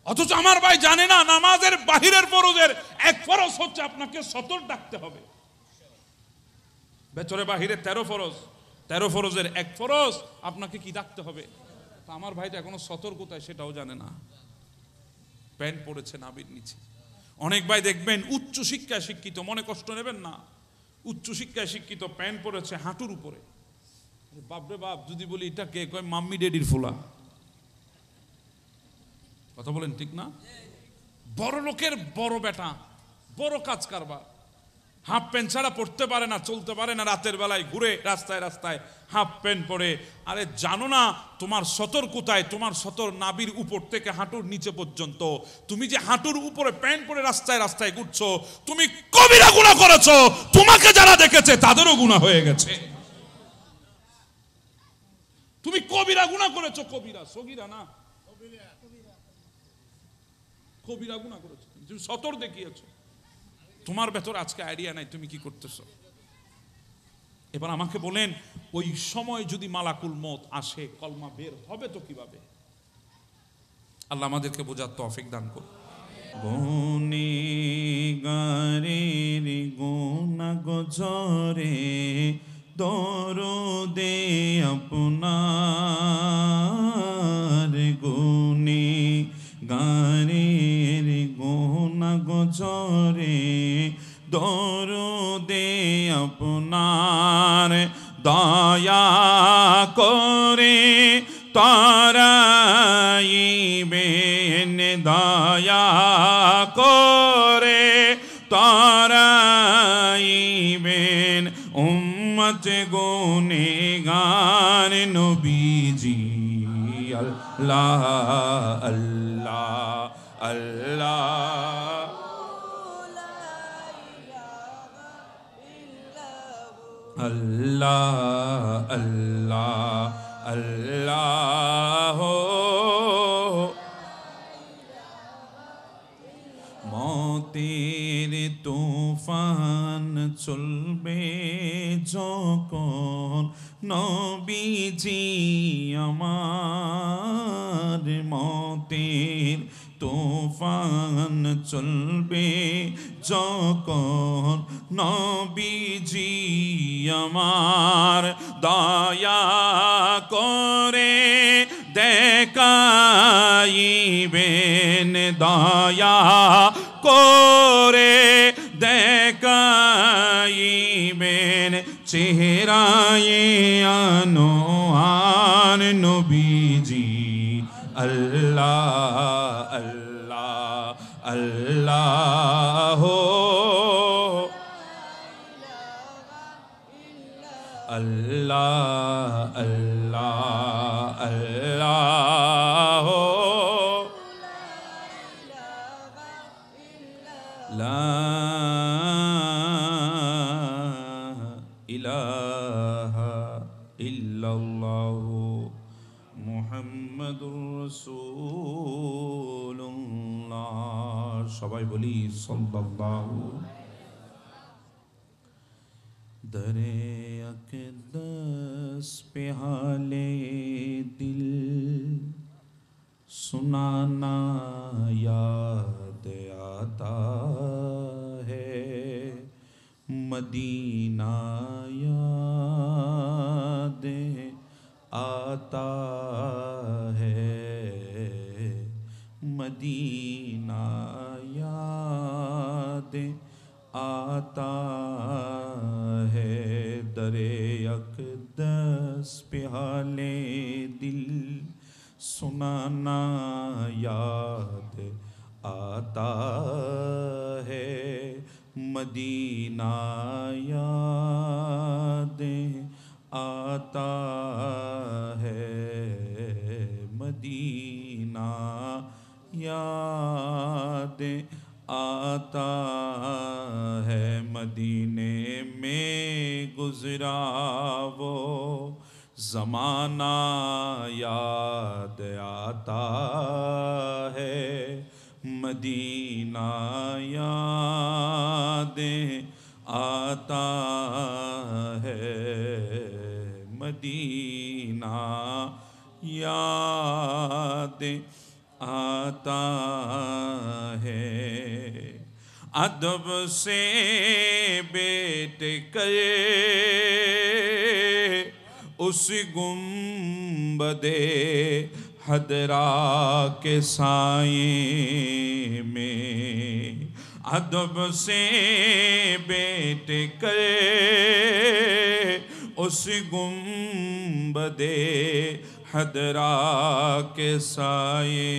Speaker 1: অথচ আমার ভাই জানে না, নামাজের বাহিরের ফরজের এক ফরজ হচ্ছে আপনাকে সতর ডাকতে হবে। ভেতরে বাহিরে 13 ফরজ, 13 ফরজের এক ফরজ আপনাকে কি ডাকতে হবে। আমার ভাইটা এখনো সতর কোথায় সেটাও জানে না, প্যান্ট পরেছে নাভির নিচে। অনেক ভাই দেখবেন উচ্চ শিক্ষায় শিক্ষিত, মনে কষ্ট নেবেন না, উচ্চ শিক্ষায় শিক্ষিত, প্যান্ট পরেছে হাঁটুর উপরে। বাপরে বাপ, যদি বলি এটা কে, কয় মাম্মি ডেডির ফুলা। কথা বলেন ঠিক না? বড় লোকের বড় বেটা, বড় কাজ কারবার, হাফ প্যান্ট ছাড়া পড়তে পারে না, চলতে পারে না, রাতের বেলায় ঘুরে রাস্তায় রাস্তায় হাফ প্যান্ট পরে। আরে জানো না তোমার সতর কোথায়? তোমার সতর নাভির উপর থেকে হাঁটুর নিচে পর্যন্ত। তুমি যে হাঁটুর উপরে প্যান্ট পরে রাস্তায় রাস্তায় ঘুরছো, তুমি কবিরা গুনাহ করেছো। তোমাকে যারা দেখেছে তাদেরও গুনাহ হয়ে গেছে। তুমি কবিরা গুনাহ করেছো, কবিরা, সগীরা না। কবিরা গুনাহ করেছো, তুমি সতর দেখিয়েছো, তোমার ভেতর আজকে আইডিয়া নাই তুমি কি করতেছো। এবার আমাকে বলেন, ওই সময় যদি মালাকুল মউত আসে, কলমা বের হবে তো কিভাবে? আল্লাহ আমাদেরকে বোঝার তৌফিক দান করুন। গুনেগারের গুনাহ গজরে দরদে আপনার, গুনেগারের গুনাহ গজরে দরদে আপনার, দয়া করে তারাইবেন, দয়া করে তারাইবেন উম্মত গুনেগার নবীজি। আল্লাহ আল্লাহ আল্লাহ আল্লাহ আল্লাহ আল্লাহ। মতের তুফান চলবে যখন নবীজি আমার, মতের তুফান চলবে যখন নবীজি আমার, দয়া করে দেখাইবেন, দয়া করে দেখাইবেন চেহারায়ে আনোয়ার নবীজি। আল্লাহ আল্লাহ আল্লাহ আল্লাহ আল্লাহ আল্লাহ। লা ইলাহা ইল্লাল্লাহু মুহাম্মাদুর রাসূলুল্লাহ। সবাই বলি সাল্লাল্লাহু। দরে আকদাস पे हाले दिल सुनाना याद आता है, मदीना याद आता है, मदीना याद आता है। दरे अक़दस पे हाले दिल सुनाना याद आता है, मदीना याद आता है, मदीना याद आता है। मदीने में गुजरा वो ज़माना याद आता है, मदीना याद आता है, मदीना याद आता है। अदब से बैठ कर उस गुंबदे हदरा के साए में, अदब से बैठ कर उस गुंबदे हदरा के साए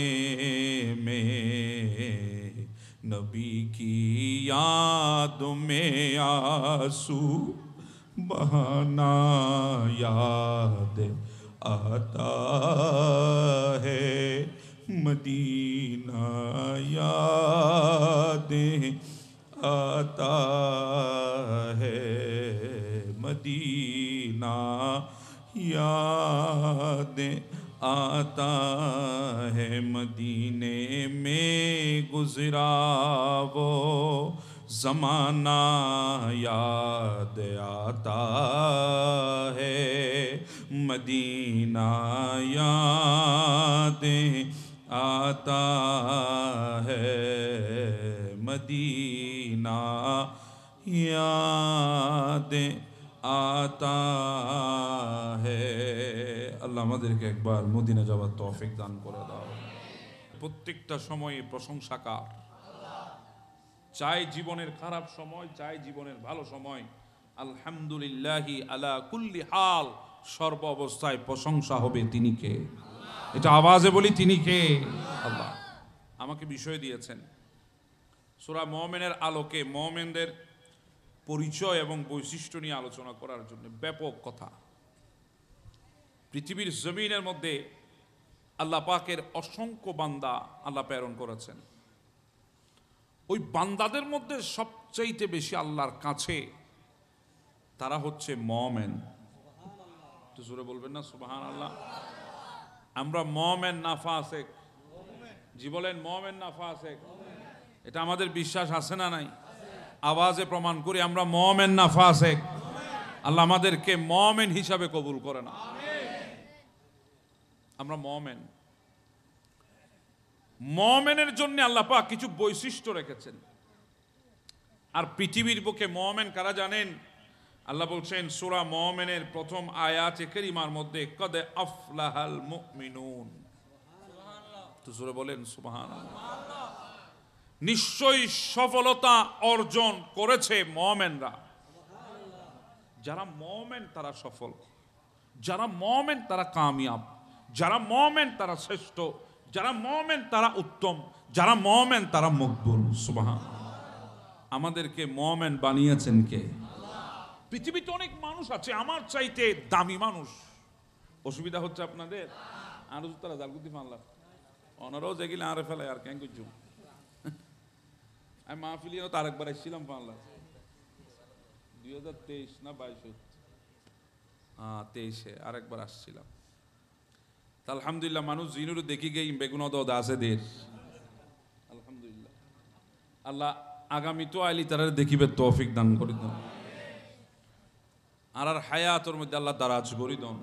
Speaker 1: में, नबी की याद में आंसू बहाना याद आता है, मदीना याद आता है, मदीना याद आता है मदीने में गुजरा वो ज़माना याद आता है मदीना याद आता है मदीना याद आता है। আল্লাহ আমাদেরকে একবার মদিনা যাওয়ার তৌফিক দান করে দাও। প্রত্যেকটা সময়ে প্রশংসাকার, চাই জীবনের খারাপ সময়, চাই জীবনের ভালো সময়, আলহামদুলিল্লাহি আলা কুল্লি হাল, সর্ব অবস্থায় প্রশংসা হবে তিনি কে। এটা আওয়াজে বলি তিনি কে? আল্লাহ। আমাকে বিষয় দিয়েছেন সূরা মুমিনের আলোকে মুমিনদের পরিচয় এবং বৈশিষ্ট্য নিয়ে আলোচনা করার জন্য। ব্যাপক কথা। পৃথিবীর জমিনের মধ্যে আল্লাহ পাকের অসংখ্য বান্দা আল্লাহ প্রেরণ করেছেন। ওই বান্দাদের মধ্যে সবচাইতে বেশি আল্লাহর কাছে তারা হচ্ছে মুমিন। একটু জোরে বলবেন না সুবহানাল্লাহ। আমরা মুমিন না ফাসিক? জি বলেন, মুমিন না ফাসিক? এটা আমাদের বিশ্বাস আছে না নাই? আওয়াজে প্রমাণ করি আমরা মুমিন না ফাসিক? আল্লাহ আমাদেরকে মুমিন হিসাবে কবুল করে না। আমরা মুমিন। মুমিনের জন্য আল্লাহ পাক কিছু বৈশিষ্ট্য রেখেছেন। আর পৃথিবীর বুকে মুমিন কারা জানেন? আল্লাহ বলছেন সূরা মুমিনের প্রথম আয়াতে কারিমার মধ্যে, কদ আফলাহাল মুমিনুন। তো জোরে বলেন সুবহানাল্লাহ। নিশ্চয়ই সফলতা অর্জন করেছে মুমিনরা। যারা মুমিন তারা সফল, যারা মুমিন তারা কামিয়াব, যারা মুমিন তারা শ্রেষ্ঠ, যারা মুমিন তারা উত্তম, যারা মুমিন তারা মকবুল। সুবহানাল্লাহ। আমাদেরকে মুমিন বানিয়েছেন কে? পৃথিবীতে অনেক মানুষ আছে আমার চাইতে দামি মানুষ। অসুবিধা হচ্ছে আপনাদের? আর তারা জালগুতি ফানলা অনারাও যেগুলো আরে ফেলে আর কেন কিছু। আমি মাহফিলিও তো আরেকবার এসেছিলাম ফানলা 2023 না 22, 23-এ আরেকবার আসছিলাম। তা আলহামদুলিল্লাহ মানুষ জিনুরও দেখি গেই বেগুন দদ আছে দের। আলহামদুলিল্লাহ আল্লাহ আগামী তো আইলি তারা দেখিবে তৌফিক দান করে দেন। আর হায়াতের মধ্যে আল্লাহ দারাজ করে দেন।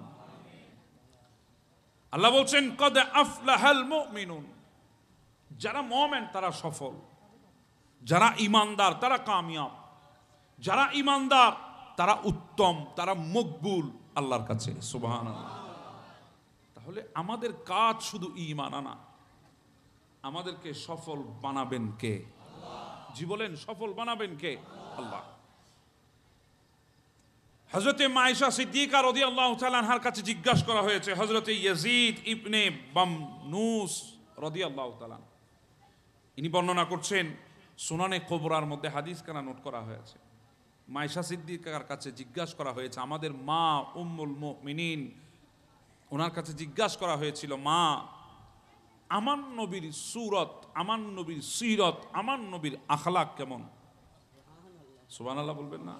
Speaker 1: আল্লাহ বলছেন কদ আফলাহাল মুমিনুন। যারা মুমিন তারা সফল, যারা ঈমানদার তারা কামিয়াব, যারা ঈমানদার তারা উত্তম, তারা মকবুল আল্লাহর কাছে। সুবহানাল্লাহ। তাহলে আমাদের কাজ শুধু ঈমান আনা। আমাদেরকে সফল বানাবেন কে? জি বলেন, সফল বানাবেন কে? আল্লাহ। হযরতে মায়েশা সিদ্দিকা রাদিয়াল্লাহু তাআলা আনহার কাছে জিজ্ঞাসা করা হয়েছে, হযরতে ইয়াজিদ ইবনে বামনুস রাদিয়াল্লাহু তাআলা ইনি বর্ণনা করছেন, সুনানে কুবরার মধ্যে হাদিস কানা নোট করা হয়েছে। মায়েশা সিদ্দিকার কাছে জিজ্ঞাসা করা হয়েছে, আমাদের মা উম্মুল মুমিনিন, ওনার কাছে জিজ্ঞাসা করা হয়েছিল, মা আমার নবীর সুরত, আমার নবীর সিরত, আমার নবীর আখলাক কেমন? সুবহানাল্লাহ বলবেন না?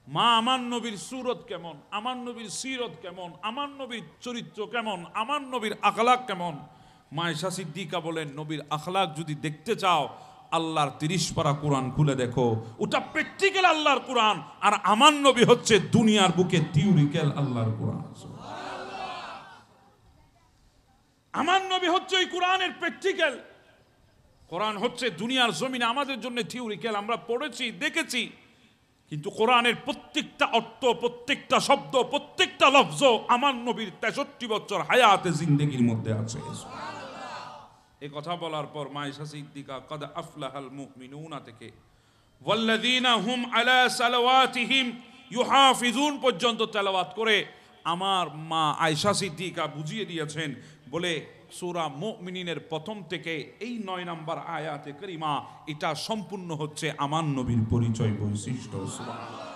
Speaker 1: মা আমার নবীর সুরত কেমন, আমার নবীর সিরত কেমন, আমার নবীর চরিত্র কেমন, আমার নবীর আখলাক কেমন? মায়েশা সিদ্দিকা বলেন, নবীর আখলাক যদি দেখতে চাও আল্লাহর 30 পারা কোরআন খুলে দেখো, ওটা প্র্যাকটিক্যাল আল্লাহর কোরআন। আর আমার নবী হচ্ছে দুনিয়ার বুকে থিওরিক্যাল আল্লাহর কোরআন। আমার নবী হচ্ছে ওই কোরআনের প্র্যাকটিক্যাল। কোরআন হচ্ছে দুনিয়ার জমিনে আমাদের জন্য থিওরিক্যাল, আমরা পড়েছি দেখেছি, কিন্তু কোরআনের প্রত্যেকটা অর্থ, প্রত্যেকটা শব্দ, প্রত্যেকটা লফজ আমার নবীর 63 বছর হায়াতে জিন্দেগির মধ্যে আছে। এই কথা বলার পর মায়েশা সিদ্দিকা কদ আফলাহাল মুমিনুনা থেকে ওয়াল্লাযীনা হুম আলা সালাওয়াতিহিম ইউহাফিজুন পর্যন্ত তেলাওয়াত করে আমার মা আয়েশা সিদ্দিকা বুঝিয়ে দিয়েছেন, বলে সূরা মুমিনিনের প্রথম থেকে এই 9 নম্বর আয়াতে কারিমা এটা সম্পূর্ণ হচ্ছে আমার নবীর পরিচয় বৈশিষ্ট্য। সুবহানাল্লাহ।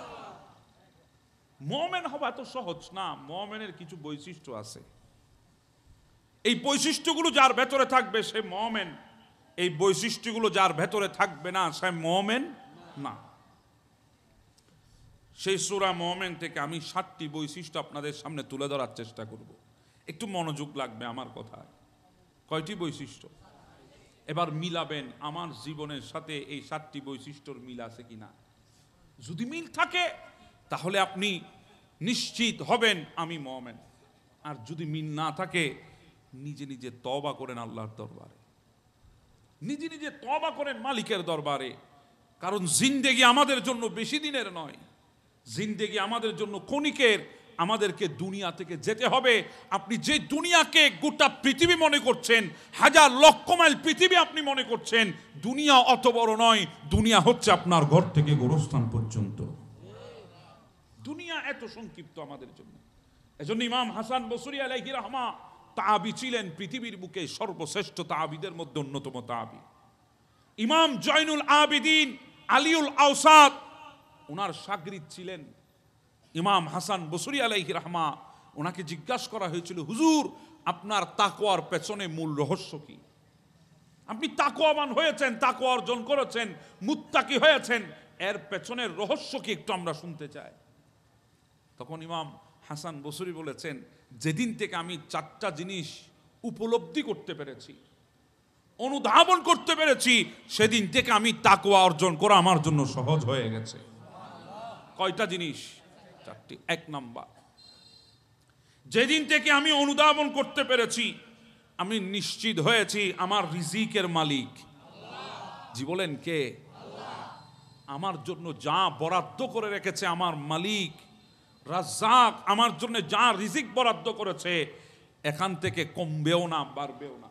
Speaker 1: মুমিন হওয়া তো সহজ না, মুমিনের কিছু বৈশিষ্ট্য আছে। এই বৈশিষ্ট্যগুলো যার ভেতরে থাকবে সে মুমিন, এই বৈশিষ্ট্যগুলো যার ভেতরে থাকবে না সে মুমিন না। সেই সূরা মুমিন থেকে আমি 7টি বৈশিষ্ট্য আপনাদের সামনে তুলে ধরার চেষ্টা করব। একটু মনোযোগ লাগবে আমার কথায়। কয়টি বৈশিষ্ট্য? এবার মিলাবেন আমার জীবনের সাথে এই 7টি বৈশিষ্ট্যর মিল আছে কিনা। যদি মিল থাকে তাহলে আপনি নিশ্চিত হবেন আমি মুমিন। আর যদি মিল না থাকে নিজে নিজে তওবা করেন আল্লাহর দরবারে, নিজে নিজে তওবা করেন মালিকের দরবারে। কারণ জিন্দেগি আমাদের জন্য বেশি দিনের নয়, জিন্দেগি আমাদের জন্য ক্ষণিকের। আমাদেরকে দুনিয়া থেকে যেতে হবে। আপনি যে দুনিয়াকে গোটা পৃথিবী মনে করছেন, হাজার লক্ষ মাইল পৃথিবী আপনি মনে করছেন, দুনিয়া অত বড় নয়। দুনিয়া হচ্ছে আপনার ঘর থেকে গোরস্থান পর্যন্ত। দুনিয়া এত সংক্ষিপ্ত আমাদের জন্য। এজন্য ইমাম হাসান বসরি আলাইহি রাহমা তাবি ছিলেন পৃথিবীর বুকে সর্বশ্রেষ্ঠ তাবিদের মধ্যে অন্যতম তাবি। ইমাম জয়নুল আবিদিন আলিউল আওসাদ ওনার শাগরিদ ছিলেন ইমাম হাসান বসরি আলাইহি রাহমা। ওনাকে জিজ্ঞাসা করা হয়েছিল, হুজুর আপনার তাকওয়ার পেছনে মূল রহস্য কি? আপনি তাকওয়াবান হয়েছেন, তাকওয়া অর্জন করেছেন, মুত্তাকি হয়েছেন, এর পেছনের রহস্য কি একটু আমরা শুনতে চাই। তখন ইমাম হাসান বসরি বলেছেন, যেদিন থেকে আমি 4টা জিনিস উপলব্ধি করতে পেরেছি, অনুধাবন করতে পেরেছি, সেদিন থেকে আমি তাকওয়া অর্জন করা আমার জন্য সহজ হয়ে গেছে। কয়টা জিনিস? 4টি। 1 নাম্বার, যেদিন থেকে আমি অনুধাবন করতে পেরেছি, আমি নিশ্চিত হয়েছি আমার রিজিকের মালিক জি বলেন কে? আমার জন্য যা বরাদ্দ করে রেখেছে আমার মালিক রাজ্জাক, আমার জন্য যা রিজিক বরাদ্দ করেছে এখান থেকে কমবেও না বাড়বেও না।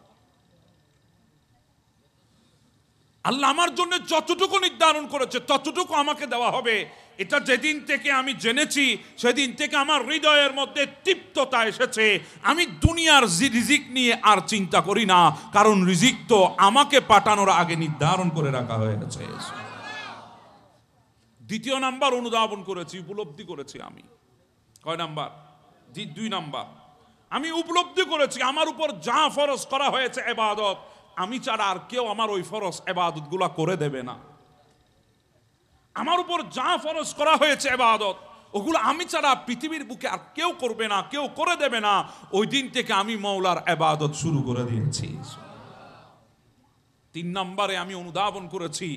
Speaker 1: আল্লাহ আমার জন্য যতটুকু নির্ধারণ করেছে ততটুকু আমাকে দেওয়া হবে। এটা যেদিন থেকে আমি জেনেছি সেদিন থেকে আমার হৃদয়ের মধ্যে তৃপ্ততা এসেছে। আমি দুনিয়ার রিজিক নিয়ে আর চিন্তা করি না, কারণ রিজিক তো আমাকে পাঠানোর আগে নির্ধারণ করে রাখা হয়েছে। 2 নাম্বার, অনুধাবন করেছি, উপলব্ধি করেছি আমি। কয় নাম্বার? 2 নাম্বার, আমি উপলব্ধি করেছি আমার উপর যা ফরজ করা হয়েছে ইবাদত, আমি ছাড়া আর কেউ আমার ওই ফরজ ইবাদত গুলা করে দেবে না। আমার উপর যা ফরজ করা হয়েছে ইবাদত, ওগুলো আমি ছাড়া পৃথিবীর বুকে আর কেউ করবে না, কেউ করে দেবে না। ওই দিন থেকে আমি মাওলার ইবাদত শুরু করে দিয়েছি। 3 নম্বরে আমি অনুধাবন করেছি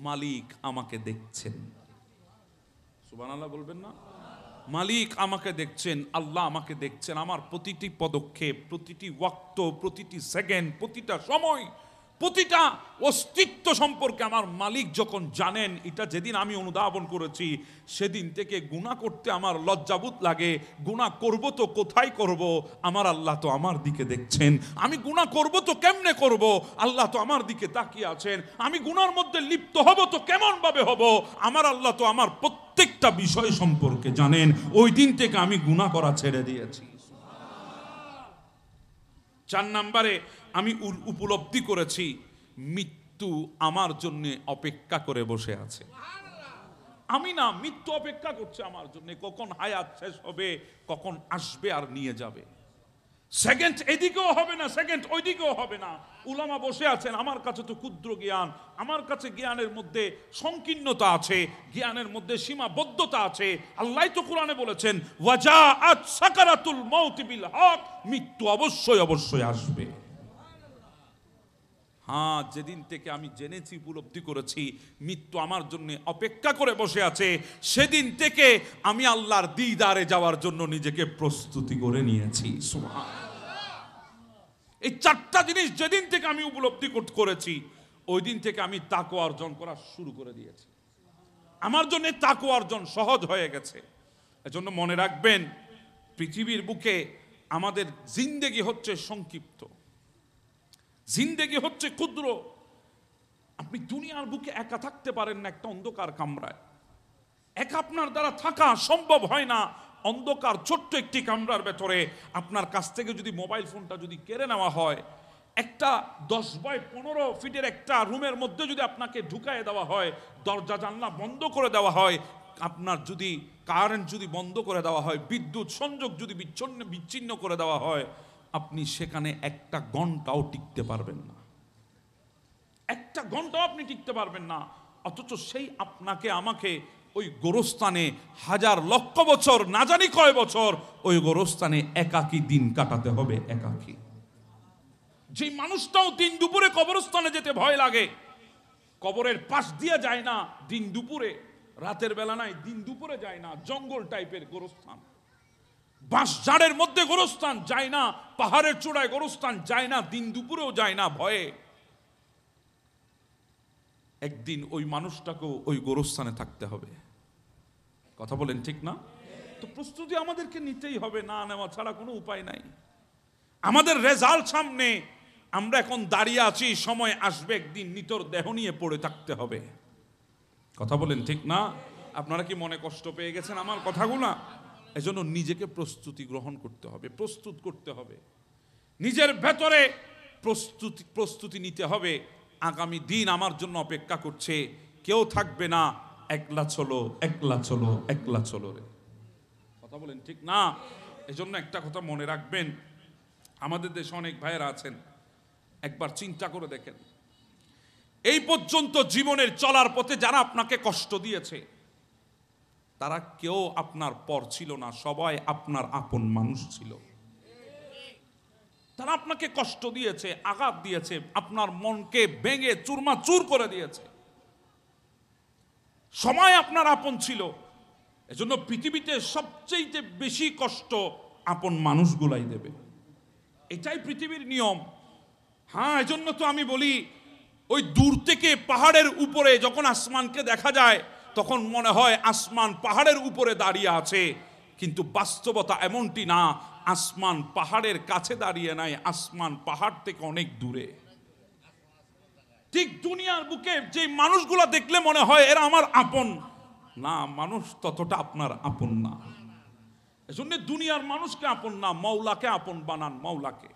Speaker 1: মালিক আমাকে দেখছেন। সুবহানাল্লাহ বলবেন না? মালিক আমাকে দেখছেন, আল্লাহ আমাকে দেখছেন। আমার প্রতিটি পদক্ষেপ, প্রতিটি ওয়াক্ত, প্রতিটি সেকেন্ড, প্রতিটা সময়, প্রতিটা অস্তিত্ব সম্পর্কে আমার মালিক যখন জানেন, এটা যেদিন আমি অনুধাবন করেছি সেদিন থেকে গুনাহ করতে আমার লজ্জাবোধ লাগে। গুনাহ করব তো কোথায় করব? আমার আল্লাহ তো আমার দিকে দেখছেন। আমি গুনাহ করব তো কেমনে করব? আল্লাহ তো আমার দিকে তাকিয়ে আছেন। আমি গুনার মধ্যে লিপ্ত হব তো কেমন ভাবে হব? আমার আল্লাহ তো আমার প্রত্যেকটা বিষয় সম্পর্কে জানেন। ওই দিন থেকে আমি গুনাহ করা ছেড়ে দিয়েছি। 4 নম্বরে আমি উপলব্ধি করেছি মৃত্যু আমার জন্য অপেক্ষা করে বসে আছে। আমি না, মৃত্যু অপেক্ষা করছে আমার জন্য। কখন হায়াত শেষ হবে, কখন আসবে আর নিয়ে যাবে। সেকেন্ড এদিকেও হবে না, সেকেন্ড ওইদিকেও হবে না। উলামা বসে আছেন, আমার কাছে তো ক্ষুদ্র জ্ঞান, আমার কাছে জ্ঞানের মধ্যে সংকীর্ণতা আছে, জ্ঞানের মধ্যে সীমাবদ্ধতা আছে। আল্লাহ তো কোরআনে বলেছেন ওয়াজাআত সাকারাতুল মাউত বিল হক, মৃত্যু অবশ্যই অবশ্যই আসবে। হ্যাঁ, যেদিন থেকে আমি জেনেছি, উপলব্ধি করেছি মৃত্যু আমার জন্য অপেক্ষা করে বসে আছে, সেদিন থেকে আমি আল্লাহর দিদারে যাওয়ার জন্য নিজেকে প্রস্তুতি করে নিয়েছি। সুবহানাল্লাহ। এই 4টা জিনিস যেদিন থেকে আমি উপলব্ধি করেছি, ওই দিন থেকে আমি তাকওয়া অর্জন করা শুরু করে দিয়েছি। আমার জন্য তাকওয়া অর্জন সহজ হয়ে গেছে। এজন্য মনে রাখবেন, পৃথিবীর বুকে আমাদের জিন্দেগি হচ্ছে সংক্ষিপ্ত, জিন্দেগি হচ্ছে ক্ষুদ্র। আপনি দুনিয়ার বুকে একা থাকতে পারেন না একটা অন্ধকার কামরায়। একা আপনার দ্বারা থাকা সম্ভব হয় না। অন্ধকার ছোট্ট একটি কামরার ভেতরে আপনার কাছ থেকে যদি মোবাইল ফোনটা যদি কেড়ে নেওয়া হয়, একটা 10 বাই 15 ফিটের একটা রুমের মধ্যে যদি আপনাকে ঢুকায় দেওয়া হয়, দরজা জানলা বন্ধ করে দেওয়া হয়, আপনার যদি কারেন্ট যদি বন্ধ করে দেওয়া হয়, বিদ্যুৎ সংযোগ যদি বিচ্ছিন্ন করে দেওয়া হয়, আপনি সেখানে 1 ঘন্টাও টিকতে পারবেন না। 1 ঘন্টাও আপনি টিকতে পারবেন না। অথচ সেই আপনাকে আমাকে ওই গোরস্থানে হাজার লক্ষ বছর, না জানি কয় বছর ওই গোরস্থানে একাকী দিন কাটাতে হবে, একাকী। যে মানুষটাও দিন দুপুরে কবরস্থানে যেতে ভয় লাগে, কবরের পাশ দিয়ে যায় না দিন দুপুরে, রাতের বেলা নাই, দিন দুপুরে যায় না, জঙ্গল টাইপের গোরস্থান, বাঁশঝাড়ের মধ্যে গোরস্থান যায় না, পাহাড়ের চূড়ায় গোরস্থান যায় না, দিন দুপুরেও যায় না ভয়ে। একদিন ওই মানুষটাকেও ওই গোরস্থানে থাকতে হবে। কথা বলেন ঠিক না? তো প্রস্তুতি আমাদেরকে নিতেই হবে, না নেওয়া ছাড়া কোনো উপায় নাই। আমাদের রেজাল্ট সামনে, আমরা এখন দাঁড়িয়ে আছি, সময় আসবে একদিন নিতর দেহ নিয়ে পড়ে থাকতে হবে। কথা বলেন ঠিক না? আপনারা কি মনে কষ্ট পেয়ে গেছেন আমার কথাগুলো? এজন্য নিজেকে প্রস্তুতি গ্রহণ করতে হবে, প্রস্তুত করতে হবে, নিজের ভেতরে প্রস্তুতি নিতে হবে। আগামী দিন আমার জন্য অপেক্ষা করছে, কেউ থাকবে না, একলা চলো, একলা চলো, একলা চলো রে। কথা বলেন ঠিক না? এজন্য একটা কথা মনে রাখবেন, আমাদের দেশে অনেক ভাইয়েরা আছেন, একবার চিন্তা করে দেখেন, এই পর্যন্ত জীবনের চলার পথে যারা আপনাকে কষ্ট দিয়েছে, তারা কেউ আপনার পর ছিল না, সবাই আপনার আপন মানুষ ছিল। তারা আপনাকে কষ্ট দিয়েছে, আঘাত দিয়েছে, আপনার মনকে ভেঙে চুরমাচুর করে দিয়েছে, সবাই আপনার আপন ছিল। এজন্য পৃথিবীতে সবচেয়ে বেশি কষ্ট আপন মানুষগুলাই দেবে, এটাই পৃথিবীর নিয়ম। হ্যাঁ, এজন্য তো আমি বলি, ওই দূর থেকে পাহাড়ের উপরে যখন আসমানকে দেখা যায়, তখন মনে হয় আসমান পাহাড়ের উপরে দাঁড়িয়ে আছে, কিন্তু বাস্তবতা এমনটি না। আসমান পাহাড়ের কাছে দাঁড়িয়ে নাই, আসমান পাহাড় থেকে অনেক দূরে। ঠিক দুনিয়ার বুকে যে মানুষগুলো দেখলে মনে হয় এরা আমার আপন, না, মানুষ ততটা আপনার আপন না। এজন্য দুনিয়ার মানুষকে আপন না, মওলাকে আপন বানান। মওলাকে,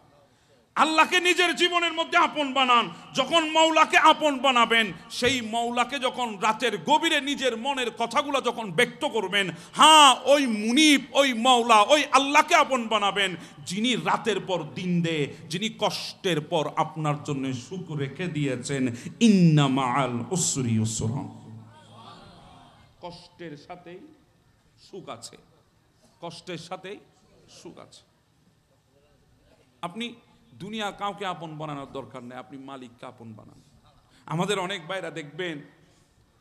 Speaker 1: আল্লাহকে নিজের জীবনের মধ্যে আপন বানান। যখন মওলাকে আপন বানাবেন, সেই মওলাকে যখন রাতের গভীরে নিজের মনের কথাগুলো যখন ব্যক্ত করবেন, হ্যাঁ, ওই মুনিব, ওই মওলা, ওই আল্লাহকে আপন বানাবেন, যিনি রাতের পর দিন দেয়, যিনি কষ্টের পর আপনার জন্য সুখ রেখে দিয়েছেন। ইন্না মাআল উসরি ইউসরা, কষ্টের সাথেই সুখ আছে, কষ্টের সাথেই সুখ আছে। আপনি দুনিয়া কাউকে আপন বানানোর দরকার নেই, আপনি মালিককে আপন বানান। আমাদের অনেক ভাইরা দেখবেন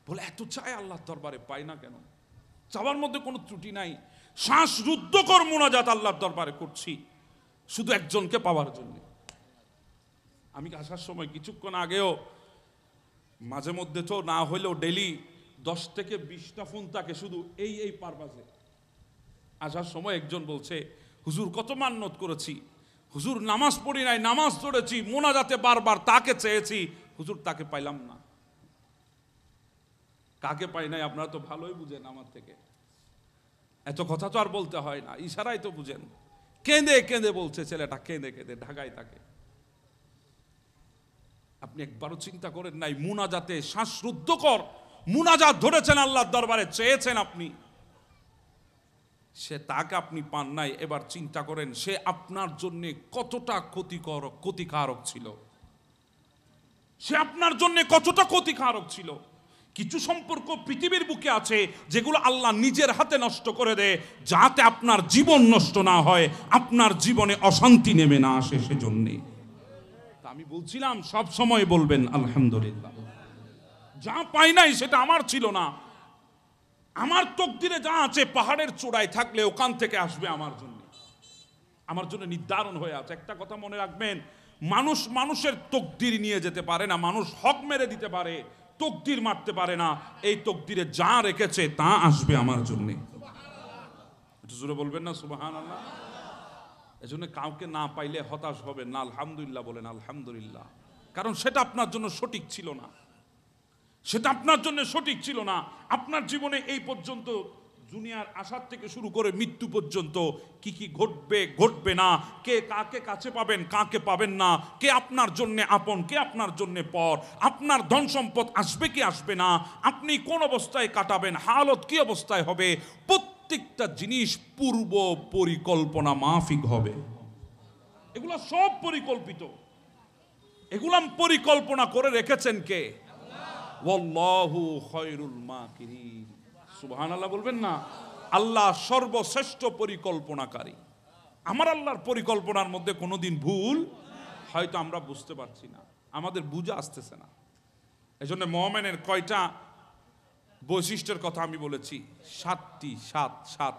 Speaker 1: বলে, এত চাই আল্লাহর দরবারে, পাই না কেন? চাওয়ার মধ্যে কোনো ত্রুটি নাই, শ্বাসরুদ্ধকর মুনাজাত আল্লাহর দরবারে করছি শুধু একজনকে পাওয়ার জন্য। আমি আসার সময় কিছুক্ষণ আগেও, মাঝে মধ্যে তো না হইলেও ডেলি 10 থেকে 20টা ফোন থাকে শুধু এই পারপাসে। আসার সময় একজন বলছে, হুজুর কত মান্নত করেছি, হুজুর নামাজ পড়ি নাই, নামাজ পড়েছি, মোনাজাতে বারবার তাকে চেয়েছি, হুজুর তাকে পাইলাম না। কাকে পাই নাই আপনারা তো ভালোই বুঝেন আমার থেকে, এত কথা তো আর বলতে হয় না, ইশারাই তো বুঝেন। কেঁদে কেঁদে বলছে ছেলেটা, কেঁদে কেঁদে ঢাকায় থাকে। আপনি একবারও চিন্তা করেন নাই, মুনাজাতে শ্বাসরুদ্ধকর মুনাজাত ধরেছেন আল্লাহর দরবারে, চেয়েছেন আপনি, সে তাকে আপনি পান নাই। এবার চিন্তা করেন সে আপনার জন্য কতটা ক্ষতিকারক ছিল, সে আপনার জন্য কতটা ক্ষতিকারক ছিল। কিছু সম্পর্ক পৃথিবীর বুকে আছে যেগুলো আল্লাহ নিজের হাতে নষ্ট করে দেয়, যাতে আপনার জীবন নষ্ট না হয়, আপনার জীবনে অশান্তি নেমে না আসে। সেজন্যে আমি বলছিলাম, সব সময় বলবেন আলহামদুলিল্লাহ। যা পাই নাই সেটা আমার ছিল না, আমার তকদিরে যা আছে পাহাড়ের চূড়ায় থাকলে ওখান থেকে আসবে আমার জন্য নির্ধারণ হয়ে আছে। একটা কথা মনে রাখবেন, মানুষ মানুষের তকদির নিয়ে যেতে পারে না, মানুষ হক মেরে দিতে পারে, তকদির মারতে পারে না। এই তকদিরে যা রেখেছে তা আসবে আমার জন্য। একটু জোরে বলবেন না সুবহানাল্লাহ। এজন্য কাউকে না পাইলে হতাশ হবেন না, আলহামদুলিল্লাহ বলেন আলহামদুলিল্লাহ। কারণ সেটা আপনার জন্য সঠিক ছিল না, সেটা আপনার জন্য সঠিক ছিল না। আপনার জীবনে এই পর্যন্ত দুনিয়ার আসার থেকে শুরু করে মৃত্যু পর্যন্ত কি কি ঘটবে, ঘটবে না, কে কাকে কাছে পাবেন, কাকে পাবেন না, কে আপনার জন্য আপন, কে আপনার জন্য পর, আপনার ধন সম্পদ আসবে কি আসবে না, আপনি কোন অবস্থায় কাটাবেন, হালত কি অবস্থায় হবে, প্রত্যেকটা জিনিস পূর্ব পরিকল্পনা মাফিক হবে। এগুলো সব পরিকল্পিত, এগুলো পরিকল্পনা করে রেখেছেন কে? ওয়াল্লাহু খায়রুল মাকিরিন। সুবহানাল্লাহ বলবেন না? আল্লাহ সর্বশ্রেষ্ঠ পরিকল্পনাকারী। আমার আল্লাহর পরিকল্পনার মধ্যে কোনোদিন ভুল হয়তো আমরা বুঝতে পারছি না, আমাদের বুঝা আসতেছে না। এজন্য মুমিনের কয়টা বৈশিষ্ট্যের কথা আমি বলেছি? 7টি। 7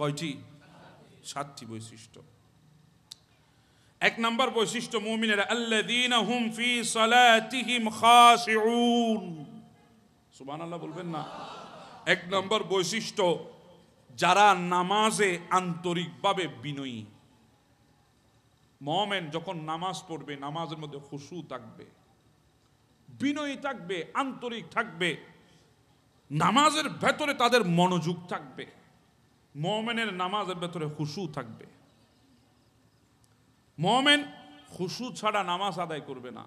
Speaker 1: কয়টি? 7টি বৈশিষ্ট্য। 1 নাম্বার বৈশিষ্ট্য মুমিনের আল্লাযীনা হুম ফি সালাতিহিম খাশিউন। সুবহানাল্লাহ বলবেন না? 1 নাম্বার বৈশিষ্ট্য, যারা নামাজে আন্তরিকভাবে বিনয়ী। মুমিন যখন নামাজ পড়বে, নামাজের মধ্যে খুশু থাকবে, বিনয়ী থাকবে, আন্তরিক থাকবে, নামাজের ভেতরে তাদের মনোযোগ থাকবে। মুমিনের নামাজের ভেতরে খুশু থাকবে। মুমিন খুশু ছাড়া নামাজ আদায় করবে না।